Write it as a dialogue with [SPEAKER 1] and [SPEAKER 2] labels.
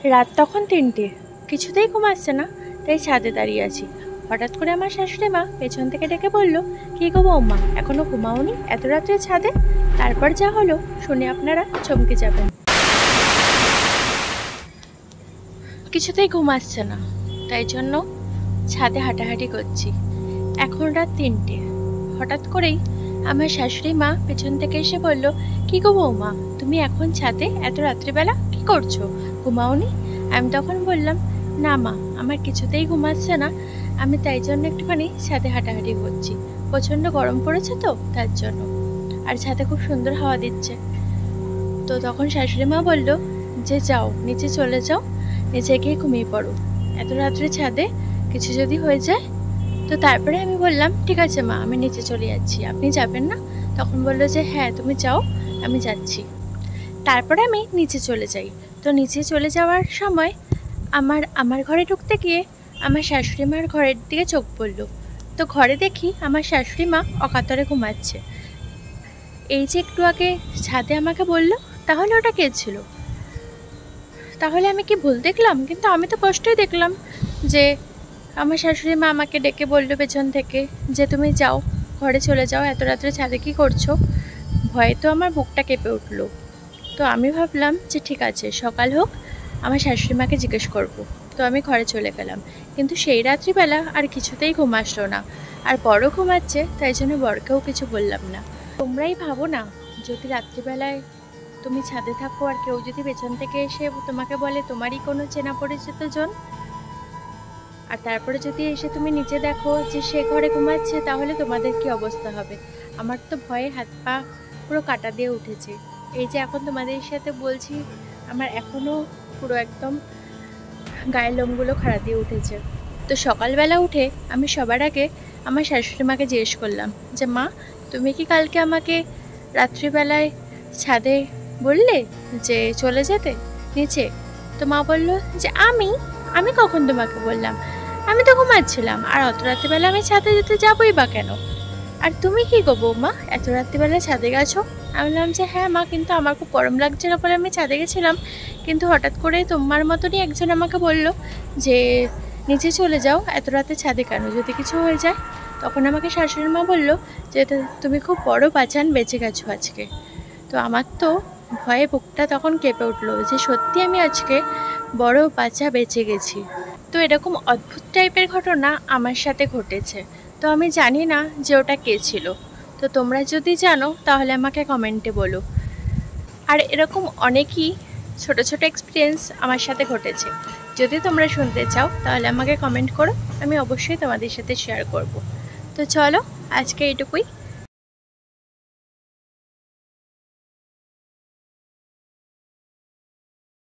[SPEAKER 1] রাত তখন ৩টে, কিছুতেই ঘুম আসছে না, তাই ছাদে দাঁড়িয়ে আছি। হঠাৎ করে আমার শাশুড়ি মা পেছন থেকে ডেকে বলল, কি গো বৌমা, এখনো ঘুমাওনি? এত রাত্রে ছাদে? তারপর যা হলো শুনে আপনারা চমকে যাবেন। কিছুতেই ঘুম আসছে না, তাই জন্য ছাদে হাঁটাহাঁটি করছি। এখন রাত ৩টে। হঠাৎ করেই আমার শাশুড়ি মা পেছন থেকে এসে বলল, কি গো বৌমা, তুমি এখন ছাদে এত রাত্রিবেলা কি করছো? ঘুমাওনি? আমি তখন বললাম, না মা, আমার কিছুতেই ঘুমাচ্ছে না, আমি তাই জন্য একটুখানি ছাদে হাঁটাহাঁটি করছি। প্রচণ্ড গরম পড়েছে তো তার জন্য, আর ছাদে খুব সুন্দর হাওয়া দিচ্ছে। তো তখন শাশুড়ি মা বলল যে যাও, নিচে চলে যাও, নিচে গিয়ে ঘুমিয়ে পড়ো, এত রাত্রে ছাদে কিছু যদি হয়ে যায়। তো তারপরে আমি বললাম, ঠিক আছে মা, আমি নিচে চলে যাচ্ছি, আপনি যাবেন না? তখন বললো যে হ্যাঁ তুমি যাও, আমি যাচ্ছি। তারপরে আমি নিচে চলে যাই। তো নিচে চলে যাওয়ার সময় আমার ঘরে ঢুকতে গিয়ে আমার শাশুড়ি মার ঘরের দিকে চোখ পড়ল। তো ঘরে দেখি আমার শাশুড়ি মা অকাতরে ঘুমাচ্ছে। এই যে একটু আগে ছাদে আমাকে বলল, তাহলে ওটা কে ছিল? তাহলে আমি কি ভুল দেখলাম? কিন্তু আমি তো স্পষ্টই দেখলাম যে আমার শাশুড়ি মা আমাকে ডেকে বলল পেছন থেকে যে তুমি যাও, ঘরে চলে যাও, এত রাত্রে ছাদে কি করছো? ভয়ে তো আমার বুকটা কেঁপে উঠলো। তো আমি ভাবলাম যে ঠিক আছে, সকাল হোক, আমার শাশুড়ি মাকে জিজ্ঞেস করবো। তো আমি ঘরে চলে গেলাম, কিন্তু সেই রাত্রিবেলা আর কিছুতেই ঘুম আসলো না। আর বড় ঘুমাচ্ছে, তাই জন্য বড়কেও কিছু বললাম না। তোমরাই ভাবো না, যদি রাত্রিবেলায় তুমি ছাদে থাকো আর কেউ যদি পেছন থেকে এসে তোমাকে বলে তোমারই কোনো চেনা পরিচিত জন, আর তারপরে যদি এসে তুমি নিচে দেখো যে সে ঘরে ঘুমাচ্ছে, তাহলে তোমাদের কি অবস্থা হবে? আমার তো ভয়ে হাত পা পুরো কাটা দিয়ে উঠেছে। এই যে এখন তোমাদের সাথে বলছি, আমার এখনও পুরো একদম গায়ের লোমগুলো খাড়া দিয়ে উঠেছে। তো সকালবেলা উঠে আমি সবার আগে আমার শাশুড়ি মাকে জিজ্ঞেস করলাম যে মা, তুমি কি কালকে আমাকে রাত্রিবেলায় ছাদে বললে যে চলে যেতে নিচে? তো মা বলল যে আমি কখন তোমাকে বললাম? আমি তো ঘুমাচ্ছিলাম, আর অত রাত্রিবেলা আমি ছাদে যেতে যাবোই বা কেন? আর তুমি কি গো বৌমা, এত রাত্রিবেলা ছাদে গেছো? আমি বললাম যে হ্যাঁ মা, কিন্তু আমার খুব গরম লাগছিল বলে আমি ছাদে গেছিলাম, কিন্তু হঠাৎ করে তোমার মতনই একজন আমাকে বলল যে নিচে চলে যাও, এত রাতে ছাদে কেন, যদি কিছু হয়ে যায়। তখন আমাকে শাশুড়ি মা বলল যে তুমি খুব বড় বাঁচান বেঁচে গেছো আজকে। তো আমার তো ভয়ে বুকটা তখন কেঁপে উঠলো যে সত্যি আমি আজকে বড় বাঁচা বেঁচে গেছি। তো এরকম অদ্ভুত টাইপের ঘটনা আমার সাথে ঘটেছে। তো আমি জানি না যে ওটা কে ছিল। তো তোমরা যদি জানো তাহলে আমাকে কমেন্টে বলো। আর এরকম অনেকই ছোট ছোট এক্সপিরিয়েন্স আমার সাথে ঘটেছে। যদি তোমরা শুনতে চাও তাহলে আমাকে কমেন্ট করো, আমি অবশ্যই তোমাদের সাথে শেয়ার করব। তো চলো, আজকে এইটুকুই।